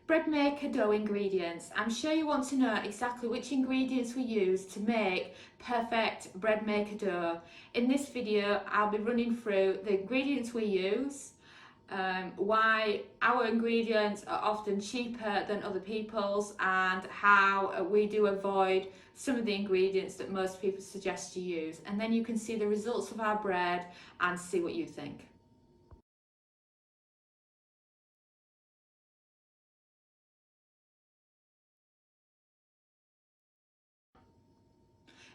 Bread maker dough ingredients. I'm sure you want to know exactly which ingredients we use to make perfect bread maker dough. In this video, I'll be running through the ingredients we use, why our ingredients are often cheaper than other people's, and how we do avoid some of the ingredients that most people suggest you use. And then you can see the results of our bread and see what you think.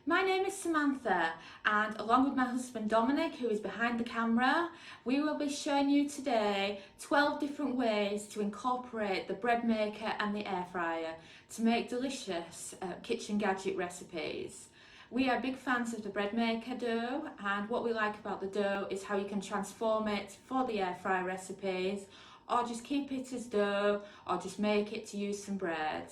My name is Samantha, and along with my husband Dominic, who is behind the camera, we will be showing you today 12 different ways to incorporate the bread maker and the air fryer to make delicious kitchen gadget recipes. We are big fans of the bread maker dough, and what we like about the dough is how you can transform it for the air fryer recipes, or just keep it as dough, or just make it to use some bread.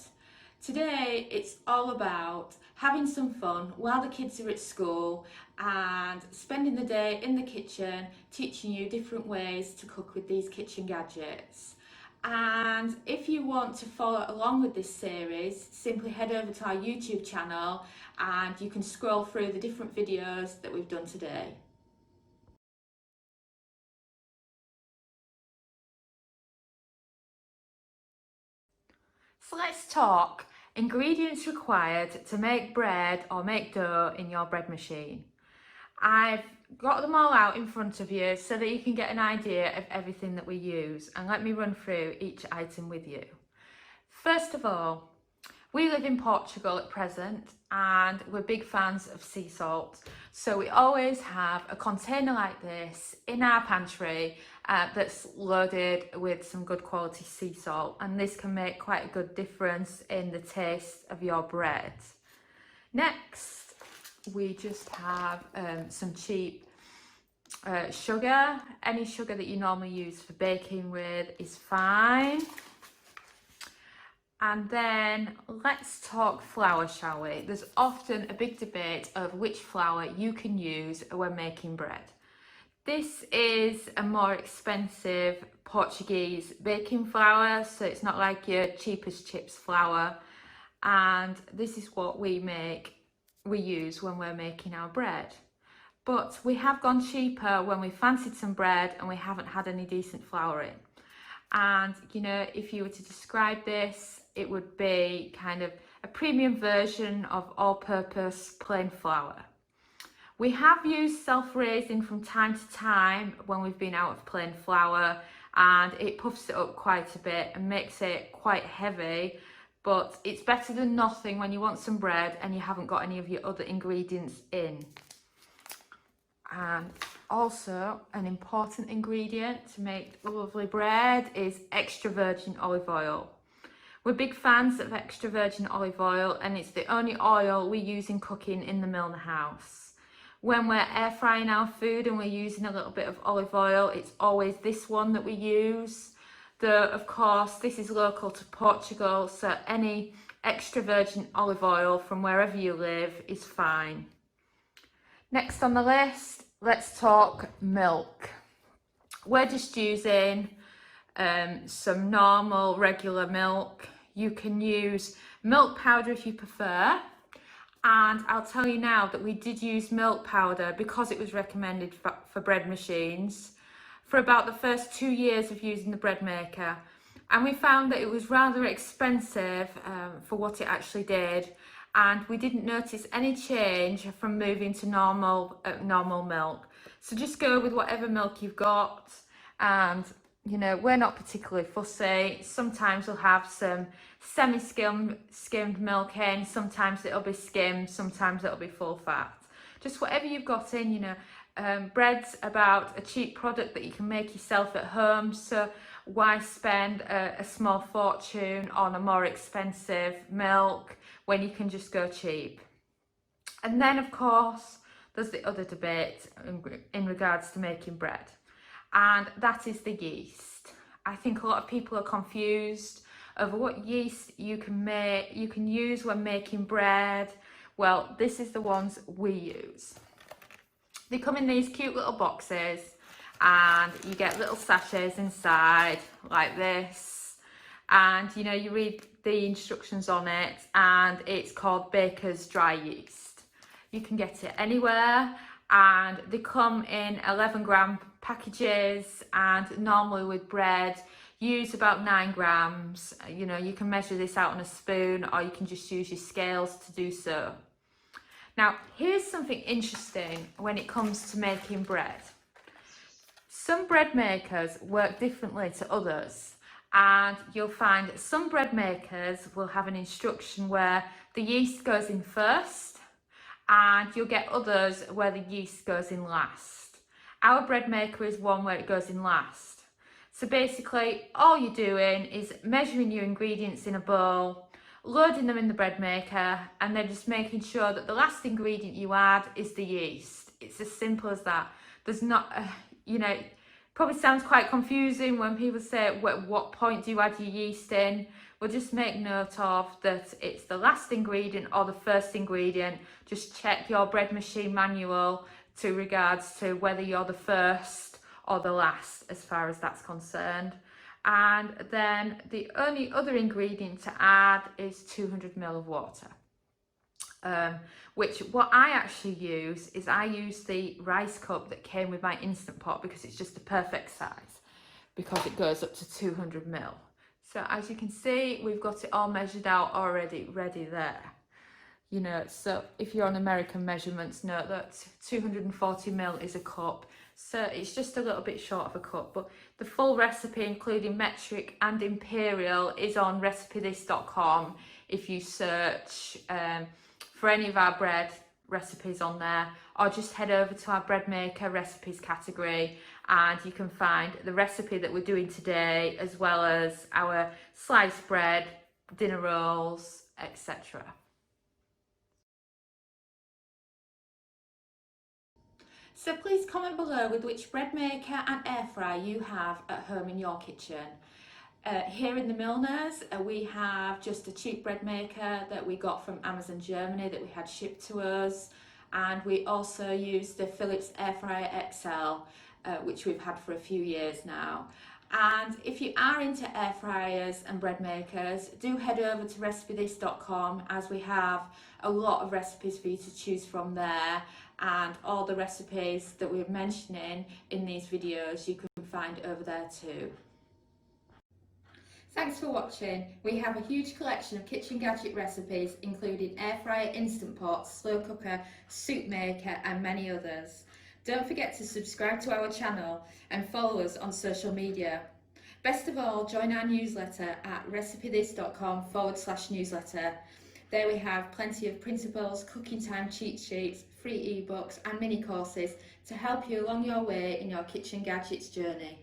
Today it's all about having some fun while the kids are at school and spending the day in the kitchen teaching you different ways to cook with these kitchen gadgets. And if you want to follow along with this series, simply head over to our YouTube channel and you can scroll through the different videos that we've done today. So let's talk ingredients required to make bread or make dough in your bread machine. I've got them all out in front of you so that you can get an idea of everything that we use, and let me run through each item with you. First of all, we live in Portugal at present and we're big fans of sea salt, so we always have a container like this in our pantry that's loaded with some good quality sea salt, and this can make quite a good difference in the taste of your bread. Next, we just have some cheap sugar. Any sugar that you normally use for baking with is fine. And then let's talk flour, shall we? There's often a big debate of which flour you can use when making bread. This is a more expensive Portuguese baking flour, so it's not like your cheapest chips flour. And this is what we use when we're making our bread. But we have gone cheaper when we fancied some bread and we haven't had any decent flour in. And you know, if you were to describe this, it would be kind of a premium version of all-purpose plain flour. We have used self-raising from time to time when we've been out of plain flour, and it puffs it up quite a bit and makes it quite heavy, but it's better than nothing when you want some bread and you haven't got any of your other ingredients in. And also, an important ingredient to make lovely bread is extra virgin olive oil. We're big fans of extra virgin olive oil, and it's the only oil we use in cooking in the Milner house. When we're air frying our food and we're using a little bit of olive oil, it's always this one that we use. Though, of course, this is local to Portugal, so any extra virgin olive oil from wherever you live is fine. Next on the list, let's talk milk. We're just using some normal regular milk. You can use milk powder if you prefer, and I'll tell you now that we did use milk powder because it was recommended for bread machines for about the first 2 years of using the bread maker, and we found that it was rather expensive for what it actually did, and we didn't notice any change from moving to normal milk. So just go with whatever milk you've got, and you know, we're not particularly fussy. Sometimes we'll have some skimmed milk in, sometimes it'll be skimmed, sometimes it'll be full fat. Just whatever you've got in, you know. Bread's about a cheap product that you can make yourself at home, so why spend a small fortune on a more expensive milk when you can just go cheap? And then, of course, there's the other debate in regards to making bread, and that is the yeast. I think a lot of people are confused over what yeast you can use when making bread. Well, this is the ones we use. They come in these cute little boxes and you get little sachets inside like this, and you know, you read the instructions on it, and it's called Baker's Dry Yeast. You can get it anywhere, and they come in 11-gram packages, and normally with bread use about 9 grams. You know, you can measure this out on a spoon, or you can just use your scales to do so. Now, here's something interesting when it comes to making bread. Some bread makers work differently to others, and you'll find that some bread makers will have an instruction where the yeast goes in first, and you'll get others where the yeast goes in last. Our bread maker is one where it goes in last. So basically, all you're doing is measuring your ingredients in a bowl, loading them in the bread maker, and then just making sure that the last ingredient you add is the yeast. It's as simple as that. There's not, you know, probably sounds quite confusing when people say, at what point do you add your yeast in? Well, just make note of that it's the last ingredient or the first ingredient. Just check your bread machine manual to regards to whether you're the first or the last as far as that's concerned. And then the only other ingredient to add is 200 ml of water. Which what I actually use is I use the rice cup that came with my Instant Pot, because it's just the perfect size, because it goes up to 200 ml. So as you can see, we've got it all measured out already, ready there. You know, so if you're on American measurements, note that 240 ml is a cup. So it's just a little bit short of a cup, but the full recipe, including metric and imperial, is on recipethis.com. If you search for any of our bread recipes on there, or just head over to our bread maker recipes category, and you can find the recipe that we're doing today, as well as our sliced bread, dinner rolls, etc. So please comment below with which bread maker and air fryer you have at home in your kitchen. Here in the Milners, we have just a cheap bread maker that we got from Amazon Germany that we had shipped to us, and we also use the Philips Air Fryer XL, which we've had for a few years now. And if you are into air fryers and bread makers, do head over to recipethis.com, as we have a lot of recipes for you to choose from there, and all the recipes that we're mentioning in these videos you can find over there too. Thanks for watching. We have a huge collection of kitchen gadget recipes, including air fryer, instant pot, slow cooker, soup maker and many others. Don't forget to subscribe to our channel and follow us on social media. Best of all, join our newsletter at recipethis.com/newsletter. There we have plenty of principles, cooking time cheat sheets, free ebooks and mini courses to help you along your way in your kitchen gadgets journey.